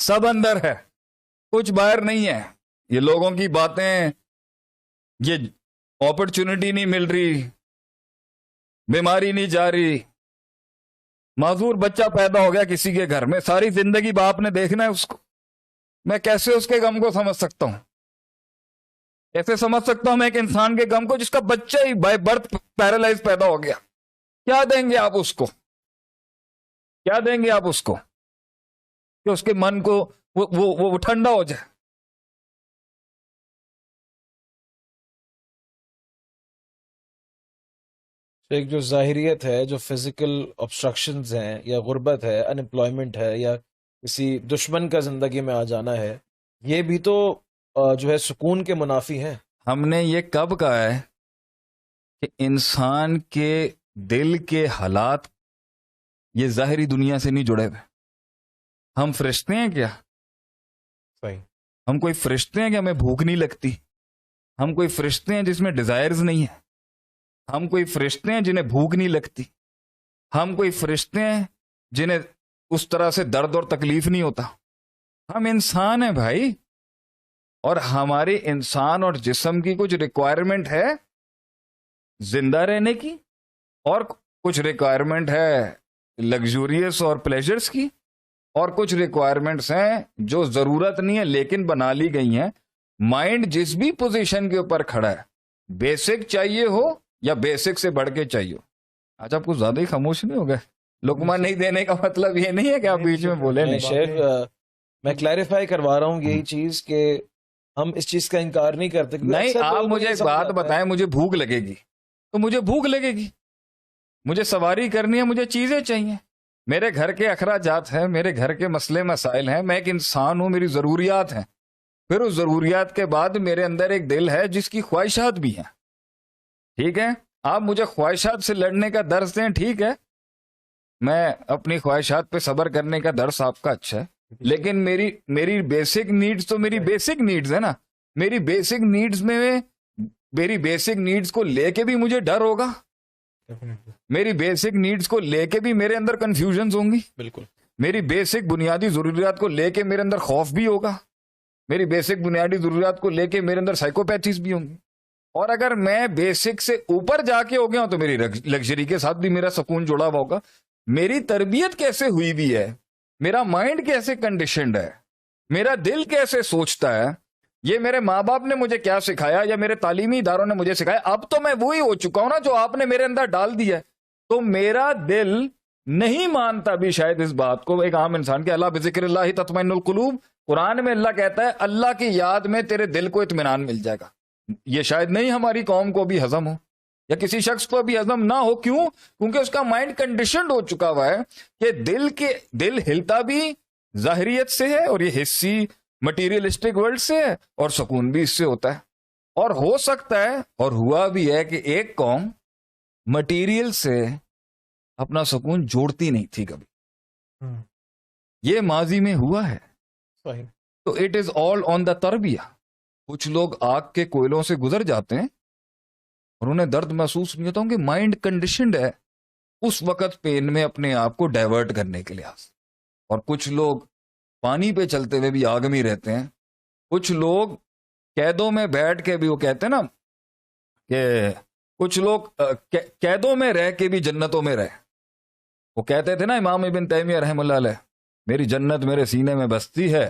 سب اندر ہے، کچھ باہر نہیں ہے. یہ لوگوں کی باتیں، یہ اپرچونٹی نہیں مل رہی، بیماری نہیں جا رہی. معذور بچہ پیدا ہو گیا کسی کے گھر میں، ساری زندگی باپ نے دیکھنا ہے اس کو. میں کیسے اس کے غم کو سمجھ سکتا ہوں؟ کیسے سمجھ سکتا ہوں میں ایک انسان کے غم کو جس کا بچہ ہی بائی برتھ پیرالائز پیدا ہو گیا؟ کیا دیں گے آپ اس کو؟ کیا دیں گے آپ اس کو کہ اس کے من کو وہ ٹھنڈا ہو جائے؟ ایک جو ظاہریت ہے، جو فزیکل obstructions ہیں، یا غربت ہے، ان امپلائمنٹ ہے، یا کسی دشمن کا زندگی میں آ جانا ہے، یہ بھی تو جو ہے سکون کے منافی ہیں. ہم نے یہ کب کہا ہے کہ انسان کے دل کے حالات یہ ظاہری دنیا سے نہیں جڑے ہوئے؟ ہم فرشتے ہیں کیا؟ صحیح. ہم کوئی فرشتے ہیں کہ ہمیں بھوک نہیں لگتی؟ ہم کوئی فرشتے ہیں جس میں ڈیزائرز نہیں ہیں؟ ہم کوئی فرشتے ہیں جنہیں بھوک نہیں لگتی؟ ہم کوئی فرشتے ہیں جنہیں اس طرح سے درد اور تکلیف نہیں ہوتا؟ ہم انسان ہیں بھائی، اور ہمارے انسان اور جسم کی کچھ ریکوائرمنٹ ہے زندہ رہنے کی، اور کچھ ریکوائرمنٹ ہے لگزوریس اور پلیجرز کی، اور کچھ ریکوائرمنٹس ہیں جو ضرورت نہیں ہے لیکن بنا لی گئی ہیں. مائنڈ جس بھی پوزیشن کے اوپر کھڑا ہے، بیسک چاہیے ہو یا بیسک سے بڑھ کے چاہیے ہو. آج آپ کو زیادہ ہی خاموش نہیں ہو گئے؟ لقمہ نہیں دینے کا مطلب یہ نہیں ہے کہ آپ بیچ میں بولے نہیں. شیخ میں کلیریفائی کروا رہا ہوں یہی چیز کہ ہم اس چیز کا انکار نہیں کرتے. نہیں، آپ مجھے ایک بات بتائیں، مجھے بھوک لگے گی تو مجھے بھوک لگے گی، مجھے سواری کرنی ہے، مجھے چیزیں چاہیے، میرے گھر کے اخراجات ہیں، میرے گھر کے مسئلے مسائل ہیں، میں ایک انسان ہوں، میری ضروریات ہیں. پھر اس ضروریات کے بعد میرے اندر ایک دل ہے جس کی خواہشات بھی ہیں. ٹھیک ہے، آپ مجھے خواہشات سے لڑنے کا درس دیں، ٹھیک ہے، میں اپنی خواہشات پہ صبر کرنے کا درس آپ کا اچھا ہے، لیکن میری بیسک نیڈز تو میری بیسک نیڈز ہے نا. میری بیسک نیڈز میں میری بیسک نیڈز کو لے کے بھی مجھے ڈر ہوگا، میری بیسک نیڈز کو لے کے بھی میرے اندر کنفیوژنز ہوں گی، بالکل. میری بیسک بنیادی ضروریات کو لے کے میرے اندر خوف بھی ہوگا، میری بیسک بنیادی ضروریات کو لے کے میرے اندر سائیکوپیتھیز بھی ہوں گی. اور اگر میں بیسک سے اوپر جا کے ہو گیا ہوں تو میری لگژری کے ساتھ بھی میرا سکون جڑا ہوا ہوگا. میری تربیت کیسے ہوئی بھی ہے، میرا مائنڈ کیسے کنڈیشنڈ ہے، میرا دل کیسے سوچتا ہے، یہ میرے ماں باپ نے مجھے کیا سکھایا یا میرے تعلیمی اداروں نے مجھے سکھایا، اب تو میں وہی ہو چکا ہوں نا جو آپ نے میرے اندر ڈال دیا ہے. تو میرا دل نہیں مانتا بھی شاید اس بات کو، ایک عام انسان کے، اللہ بذکر اللہ تطمئن القلوب، قرآن میں اللہ کہتا ہے اللہ کی یاد میں تیرے دل کو اطمینان مل جائے گا. یہ شاید نہیں ہماری قوم کو بھی ہضم ہو یا کسی شخص کو بھی ہضم نہ ہو. کیوں؟ کیونکہ اس کا مائنڈ کنڈیشنڈ ہو چکا ہوا ہے کہ دل ہلتا بھی ظاہریت سے ہے، اور یہ حصی مٹیریلسٹک ورلڈ سے ہے، اور سکون بھی اس سے ہوتا ہے. اور ہو سکتا ہے اور ہوا بھی ہے کہ ایک قوم مٹیریل سے اپنا سکون جوڑتی نہیں تھی کبھی، یہ ماضی میں ہوا ہے. تو اٹ از آل آن دا تربیہ. کچھ لوگ آگ کے کوئلوں سے گزر جاتے ہیں اور انہیں درد محسوس نہیں ہوتا، کہ مائنڈ کنڈیشنڈ ہے اس وقت پین میں اپنے آپ کو ڈائیورٹ کرنے کے لحاظ. اور کچھ لوگ پانی پہ چلتے ہوئے بھی آگ میں رہتے ہیں. کچھ لوگ قیدوں میں بیٹھ کے بھی، وہ کہتے ہیں نا کہ کچھ لوگ قیدوں میں رہ کے بھی جنتوں میں رہے. وہ کہتے تھے نا امام ابن تیمیہ رحم اللہ علیہ، میری جنت میرے سینے میں بستی ہے،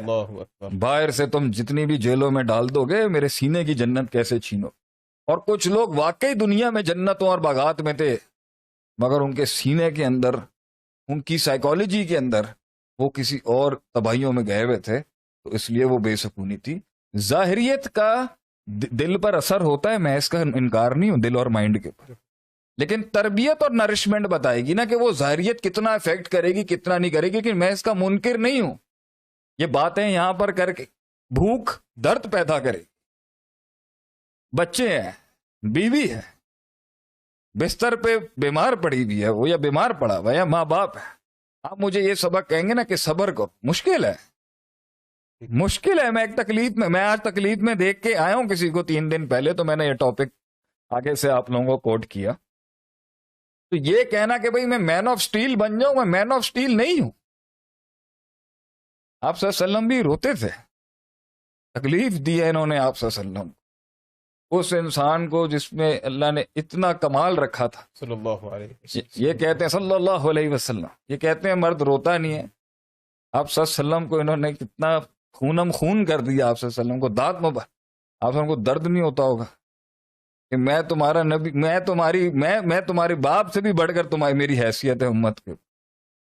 باہر سے تم جتنی بھی جیلوں میں ڈال دو گے میرے سینے کی جنت کیسے چھینو. اور کچھ لوگ واقعی دنیا میں جنتوں اور باغات میں تھے، مگر ان کے سینے کے اندر، ان کی سائیکالوجی کے اندر وہ کسی اور تباہیوں میں گئے ہوئے تھے، تو اس لیے وہ بے سکونی تھی. ظاہریت کا دل پر اثر ہوتا ہے، میں اس کا انکار نہیں ہوں، دل اور مائنڈ کے اوپر، لیکن تربیت اور نرشمنٹ بتائے گی نا کہ وہ ظاہریت کتنا افیکٹ کرے گی کتنا نہیں کرے گی. کہ میں اس کا منکر نہیں ہوں، یہ باتیں یہاں پر کر کے بھوک درد پیدا کرے، بچے ہیں، بیوی ہے، بستر پہ بیمار پڑی ہوئی ہے وہ، یا بیمار پڑا ہوا یا ماں باپ ہے. آپ مجھے یہ سبق کہیں گے نا کہ صبر کرو، مشکل ہے، مشکل ہے. میں ایک تکلیف میں آج تکلیف میں دیکھ کے آیا ہوں کسی کو 3 دن پہلے، تو میں نے یہ ٹاپک آگے سے آپ لوگوں کو کوٹ کیا. تو یہ کہنا کہ بھئی میں مین آف سٹیل بن جاؤں، میں مین آف سٹیل نہیں ہوں. آپ صلی اللہ علیہ وسلم بھی روتے تھے, تکلیف دی ہے انہوں نے آپ صلی اللہ علیہ وسلم کو, اس انسان کو جس میں اللہ نے اتنا کمال رکھا تھا. صلی اللہ علیہ وسلم. یہ کہتے ہیں صلی اللہ علیہ وسلم, یہ کہتے ہیں مرد روتا نہیں ہے. آپ صلی اللہ علیہ وسلم کو انہوں نے کتنا خونم خون کر دیا, آپ صلی اللہ علیہ وسلم کو دانت مبر, آپ کو درد نہیں ہوتا ہوگا کہ میں تمہارا نبی, میں تمہارے باپ سے بھی بڑھ کر تمہاری میری حیثیت ہے امت کے,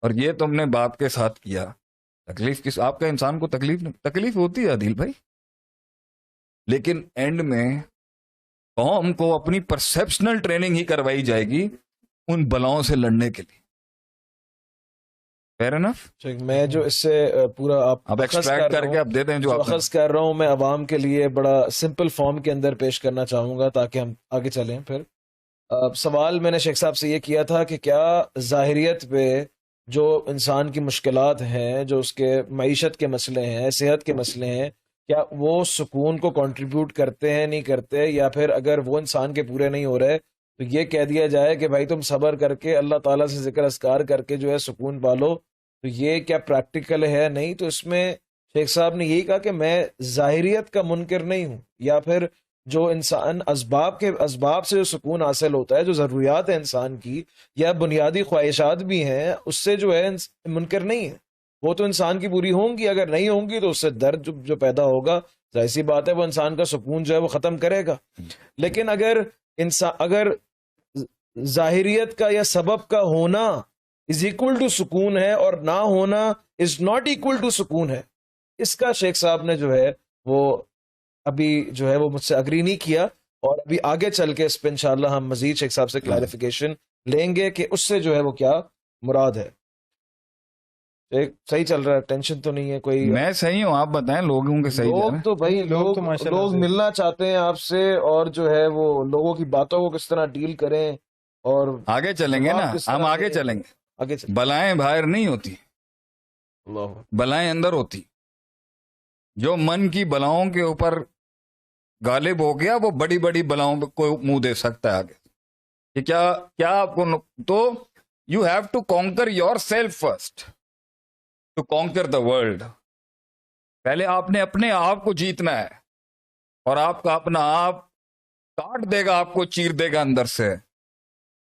اور یہ تم نے باپ کے ساتھ کیا. تکلیف کس آپ کا انسان کو تکلیف ہوتی ہے عادل بھائی, لیکن اینڈ میں قوم کو اپنی پرسپشنل ٹریننگ ہی کروائی جائے گی ان بلاؤں سے لڑنے کے لیے. Fair enough. میں جو اس سے پورا آپ ایکسٹریکٹ کر کے آپ دے دیں جو آپ اخذ کر رہا ہوں, میں عوام کے لیے بڑا سمپل فارم کے اندر پیش کرنا چاہوں گا تاکہ ہم آگے چلیں. پھر سوال میں نے شیخ صاحب سے یہ کیا تھا کہ کیا ظاہریت پہ جو انسان کی مشکلات ہیں, جو اس کے معیشت کے مسئلے ہیں, صحت کے مسئلے ہیں, کیا وہ سکون کو کنٹریبیوٹ کرتے ہیں نہیں کرتے, یا پھر اگر وہ انسان کے پورے نہیں ہو رہے تو یہ کہہ دیا جائے کہ بھائی تم صبر کر کے اللہ تعالیٰ سے ذکر اذکار کر کے جو ہے سکون پالو, تو یہ کیا پریکٹیکل ہے؟ نہیں. تو اس میں شیخ صاحب نے یہی کہا کہ میں ظاہریت کا منکر نہیں ہوں, یا پھر جو انسان اسباب سے جو سکون حاصل ہوتا ہے, جو ضروریات ہیں انسان کی یا بنیادی خواہشات بھی ہیں, اس سے جو ہے منکر نہیں ہے. وہ تو انسان کی پوری ہوں گی, اگر نہیں ہوں گی تو اس سے درد جو پیدا ہوگا, ظاہر سی بات ہے وہ انسان کا سکون جو ہے وہ ختم کرے گا. لیکن اگر ظاہریت کا یا سبب کا ہونا از اکول ٹو سکون ہے اور نہ ہونا از ناٹ اکول ٹو سکون ہے, اس کا شیخ صاحب نے جو ہے وہ ابھی جو ہے وہ مجھ سے اگری نہیں کیا, اور ابھی آگے چل کے اس پہ انشاءاللہ ہم مزید شیخ صاحب سے کلیریفیکیشن لیں گے کہ اس سے جو ہے وہ کیا مراد ہے. صحیح چل رہا ہے, ٹینشن تو نہیں ہے کوئی؟ میں صحیح ہوں, آپ بتائیں لوگوں کے صحیح. لوگ تو بھائی لوگ ملنا چاہتے ہیں آپ سے, اور جو ہے وہ لوگوں کی باتوں کو کس طرح ڈیل کریں, اور آگے چلیں گے نا, ہم آگے چلیں گے. بلائیں باہر نہیں ہوتی, بلائیں اندر ہوتی. جو من کی بلاؤں کے اوپر غالب ہو گیا وہ بڑی بڑی بلاؤں کو منہ دے سکتا ہے آگے. کہ کیا آپ کو تو you have to conquer yourself first to conquer the world. پہلے آپ نے اپنے آپ کو جیتنا ہے, اور آپ کا اپنا آپ کاٹ دے گا, آپ کو چیر دے گا اندر سے,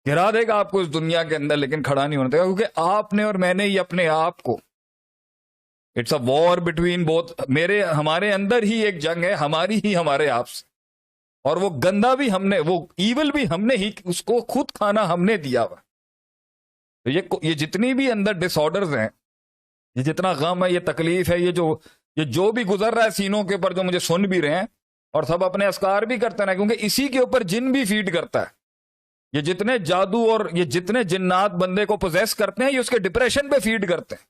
گرا دے گا آپ کو اس دنیا کے اندر, لیکن کھڑا نہیں ہونا دے گا, کیونکہ آپ نے اور میں نے ہی اپنے آپ کو, it's a war between both, ہمارے اندر ہی ایک جنگ ہے, ہماری ہی ہمارے آپ سے, اور وہ گندا بھی ہم نے, وہ ایول بھی ہم نے ہی, اس کو خود کھانا ہم نے دیا ہوا. تو یہ جتنی بھی اندر ڈس آرڈرز ہیں, یہ جتنا غم ہے, یہ تکلیف ہے, یہ جو بھی گزر رہا ہے سینوں کے اوپر, جو مجھے سن بھی رہے ہیں, اور سب اپنے اذکار بھی کرتے ہیں, کیونکہ اسی کے اوپر جن بھی فیڈ کرتا ہے. یہ جتنے جادو اور یہ جتنے جنات بندے کو پوزیس کرتے ہیں, یہ اس کے ڈپریشن پہ فیڈ کرتے ہیں.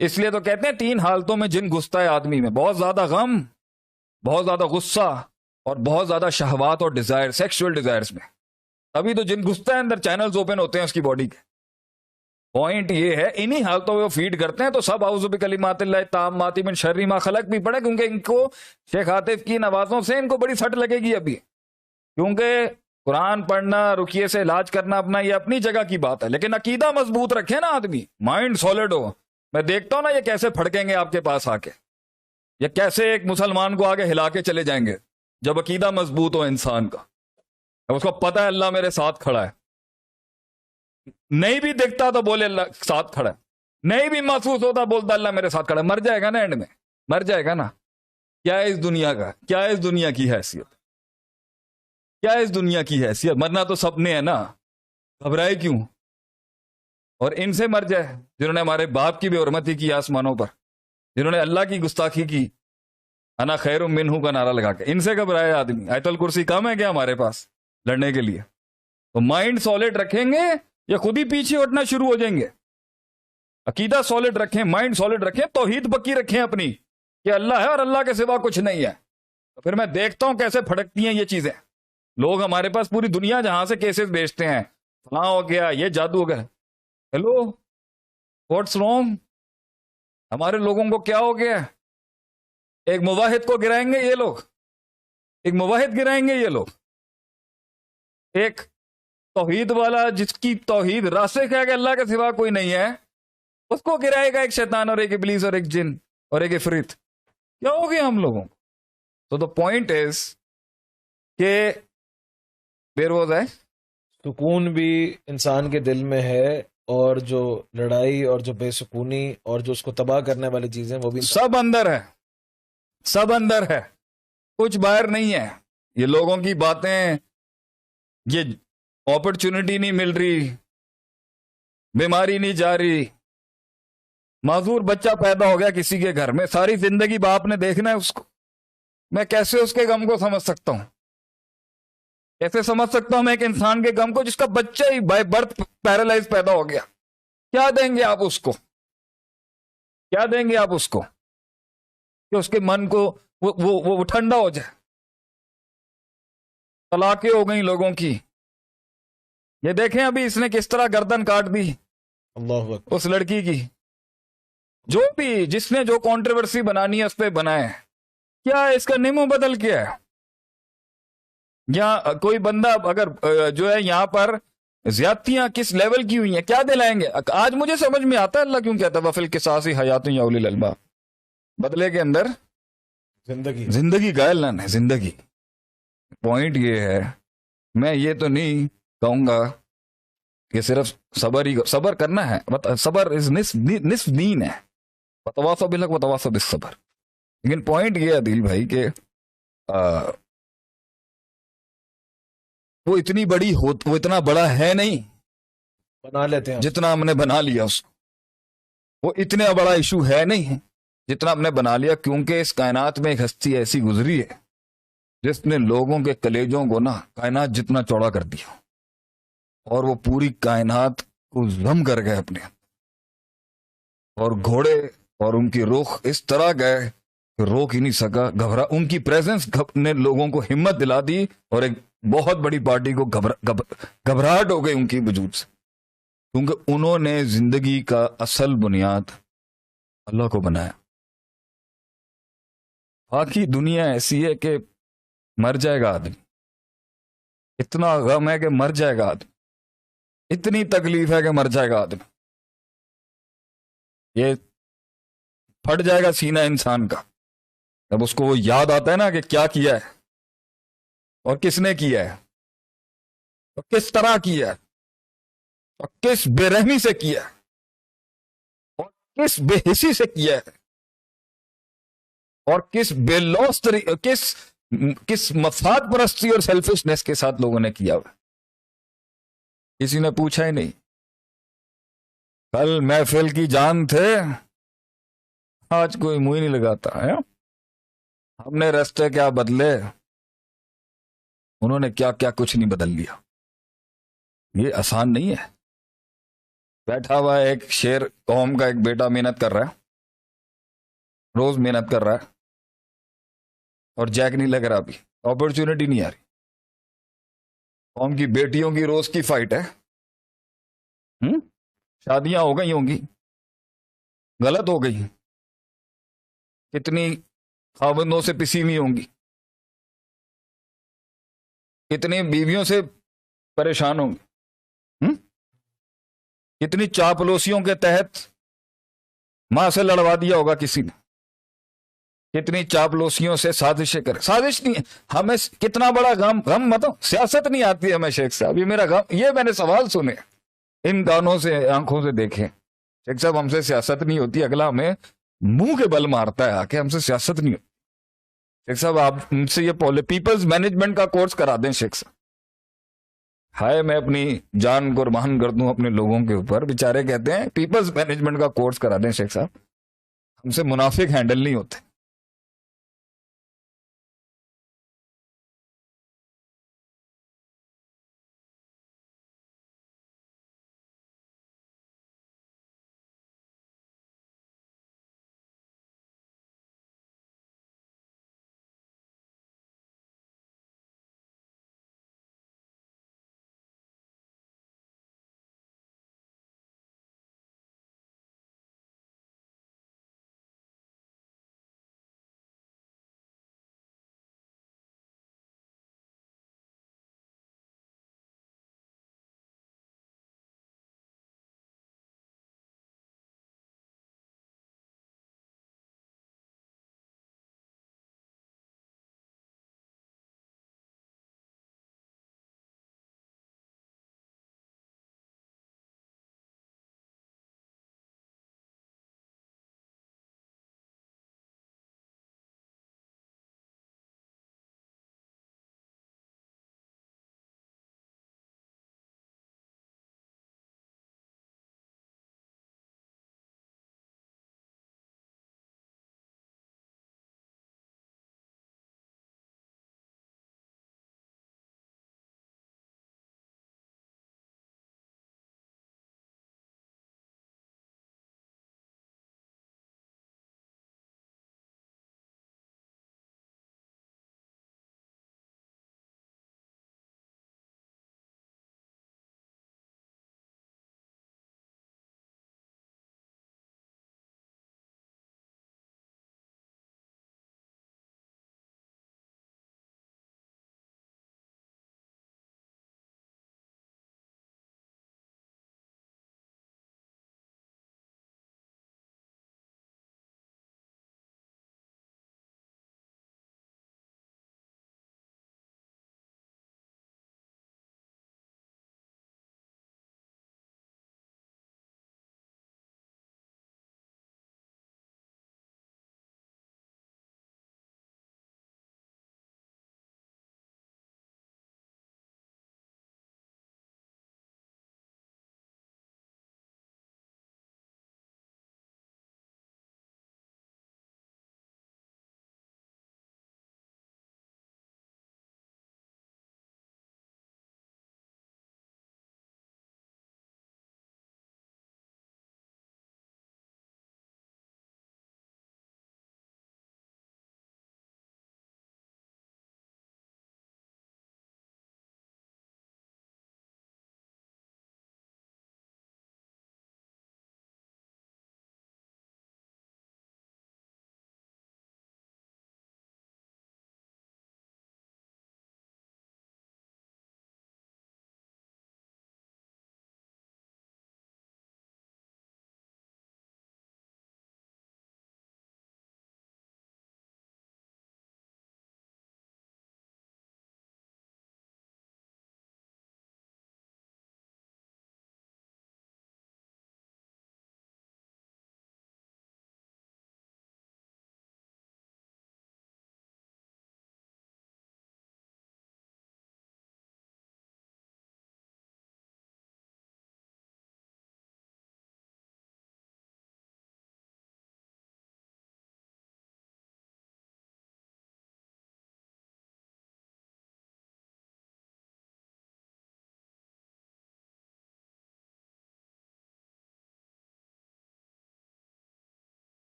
اس لیے تو کہتے ہیں 3 حالتوں میں جن گھستا ہے آدمی میں, بہت زیادہ غم, بہت زیادہ غصہ, اور بہت زیادہ شہوات اور ڈیزائر, سیکشول ڈیزائرز میں. ابھی تو جن گھستا ہے اندر, چینلز اوپن ہوتے ہیں اس کی باڈی کے. پوائنٹ یہ ہے انہی حالتوں میں وہ فیڈ کرتے ہیں. تو سب اعوذ بکلمات اللہ التامات من شر ما خلق بھی پڑھے, کیونکہ ان کو شیخ عاطف کی نوازوں سے ان کو بڑی سٹ لگے گی ابھی, کیونکہ قرآن پڑھنا, رقیے سے علاج کرنا اپنا, یہ اپنی جگہ کی بات ہے, لیکن عقیدہ مضبوط رکھے نا آدمی, مائنڈ سالڈ ہو. میں دیکھتا ہوں نا یہ کیسے پھڑکیں گے آپ کے پاس آ کے, یہ کیسے ایک مسلمان کو آگے ہلا کے چلے جائیں گے جب عقیدہ مضبوط ہو انسان کا, اس کو پتہ ہے اللہ میرے ساتھ کھڑا ہے. نہیں بھی دیکھتا تو بولے اللہ ساتھ کھڑا ہے, نہیں بھی محسوس ہوتا بولتا اللہ میرے ساتھ کھڑا ہے. مر جائے گا نا اینڈ میں, مر جائے گا نا. کیا ہے اس دنیا کا, کیا ہے اس دنیا کی حیثیت, کیا ہے اس دنیا کی حیثیت؟ مرنا تو سب نے ہے نا, گھبرائے کیوں؟ اور ان سے مر جائے جنہوں نے ہمارے باپ کی بے حرمتی کی آسمانوں پر, جنہوں نے اللہ کی گستاخی کی, انا خیر منہ کا نعرہ لگا کے, ان سے گھبرائے آدمی. آیت الکرسی کم ہے کیا ہمارے پاس لڑنے کے لیے؟ تو مائنڈ سالڈ رکھیں گے یا خود ہی پیچھے ہٹنا شروع ہو جائیں گے؟ عقیدہ سالڈ رکھیں, مائنڈ سالڈ رکھیں, توحید پکی رکھیں اپنی کہ اللہ ہے اور اللہ کے سوا کچھ نہیں ہے. تو پھر میں دیکھتا ہوں کیسے پھڑکتی ہیں یہ چیزیں. لوگ ہمارے پاس پوری دنیا جہاں سے کیسز بیچتے ہیں, فلاں ہو گیا, یہ جادو ہو گیا. Hello, what's wrong? ہمارے لوگوں کو کیا ہو گیا؟ ایک مواحد کو گرائیں گے یہ لوگ, ایک مواحد گرائیں گے یہ لوگ, ایک توحید والا جس کی توحید راسخ ہے کہ اللہ کے سوا کوئی نہیں ہے, اس کو گرائے گا ایک شیطان اور ایک ابلیس اور ایک جن. اور ایک افریت. کیا ہو گیا ہم لوگوں کو؟ تو دا پوائنٹ از کہ دیر واز ہے سکون بھی انسان کے دل میں ہے، اور جو لڑائی اور جو بے سکونی اور جو اس کو تباہ کرنے والی چیزیں وہ بھی سب اندر ہے، سب اندر ہے، کچھ باہر نہیں ہے. یہ لوگوں کی باتیں، یہ اپرچونٹی نہیں مل رہی، بیماری نہیں جا رہی، معذور بچہ پیدا ہو گیا کسی کے گھر میں، ساری زندگی باپ نے دیکھنا ہے اس کو. میں کیسے اس کے غم کو سمجھ سکتا ہوں؟ کیسے سمجھ سکتا ہوں میں ایک انسان کے غم کو جس کا بچہ ہی بائی برتھ پیرالائز پیدا ہو گیا؟ کیا دیں گے آپ اس کو؟ کیا دیں گے آپ اس کو کہ اس کے من کو وہ ٹھنڈا ہو جائے؟ طلاقیں ہو گئیں لوگوں کی. یہ دیکھیں ابھی اس نے کس طرح گردن کاٹ دی اللہ اکبر. اس لڑکی کی. جو بھی جس نے جو کنٹروورسی بنانی ہے اس پہ بنائے. کیا اس کا نیمو بدل کیا ہے؟ یا کوئی بندہ اگر جو ہے یہاں پر زیادتیاں کس لیول کی ہوئی ہیں کیا دلائیں گے؟ آج مجھے سمجھ میں آتا ہے اللہ کیوں کہتا ہے وفی القصاص حیات یا اولی الالباب. بدلے کے اندر زندگی کا اعلان ہے. زندگی. پوائنٹ یہ ہے، میں یہ تو نہیں کہوں گا کہ صرف صبر کرنا ہے. صبر از نصف دین ہے. وتواصوا بالحق وتواصوا بالصبر. لیکن پوائنٹ یہ ہے عدیل بھائی کہ وہ اتنی بڑی وہ اتنا بڑا ہے نہیں بنا لیتے ہیں جتنا ہم نے بنا لیا اس کو. وہ اتنا بڑا ایشو ہے نہیں جتنا ہم نے بنا لیا، کیونکہ اس کائنات میں ایک ہستی ایسی گزری ہے جس نے لوگوں کے کلیجوں کو نا کائنات جتنا چوڑا کر دیا، اور وہ پوری کائنات کو ضم کر گئے اپنے، اور گھوڑے اور ان کی رخ اس طرح گئے کہ روک ہی نہیں سکا. ان کی پریزنس نے لوگوں کو ہمت دلا دی، اور ایک بہت بڑی پارٹی کو گھبراہٹ ہو گئی ان کی وجود سے، کیونکہ انہوں نے زندگی کا اصل بنیاد اللہ کو بنایا. باقی دنیا ایسی ہے کہ مر جائے گا آدمی، اتنا غم ہے کہ مر جائے گا آدمی، اتنی تکلیف ہے کہ مر جائے گا آدمی. یہ پھٹ جائے گا سینہ انسان کا جب اس کو وہ یاد آتا ہے نا کہ کیا کیا ہے، اور کس نے کیا ہے، اور کس طرح کیا ہے، اور کس بے رحمی سے کیا ہے، اور کس بے حسی سے کیا ہے، اور کس بے لوث کس مفاد پرستی اور سیلفشنس کے ساتھ لوگوں نے کیا ہوا. کسی نے پوچھا ہی نہیں. کل محفل کی جان تھے، آج کوئی منہ ہی نہیں لگاتا ہے. ہم نے راستے کیا بدلے، انہوں نے کیا کیا کچھ نہیں بدل لیا. یہ آسان نہیں ہے. بیٹھا ہوا ایک شیر قوم کا ایک بیٹا محنت کر رہا ہے، روز محنت کر رہا ہے، اور جیک نہیں لگ رہا، ابھی اپرچونٹی نہیں آ رہی. قوم کی بیٹیوں کی روز کی فائٹ ہے. شادیاں ہو گئی ہوں گی، غلط ہو گئی، کتنی خاوندوں سے پسی ہوئی ہوں گی، کتنی بیویوں سے پریشان ہوں گے، کتنی چاپلوسیوں کے تحت ماں سے لڑوا دیا ہوگا کسی نے، کتنی چاپلوسیوں سے سازشیں کرے. سازش نہیں ہے، ہمیں کتنا بڑا غم مطلب سیاست نہیں آتی ہمیں. شیخ صاحب یہ میرا غم، یہ میں نے سوال سنے ان کانوں سے آنکھوں سے دیکھیں. شیخ صاحب ہم سے سیاست نہیں ہوتی، اگلا ہمیں منہ کے بل مارتا ہے آ کے ہم سے سیاست نہیں ہوتی. شیخ صاحب آپ ان سے یہ پیپلز مینجمنٹ کا کورس کرا دیں. شیخ صاحب ہائے میں اپنی جان قربان کر دوں اپنے لوگوں کے اوپر، بیچارے کہتے ہیں پیپلز مینجمنٹ کا کورس کرا دیں. شیخ صاحب ہم سے منافق ہینڈل نہیں ہوتے.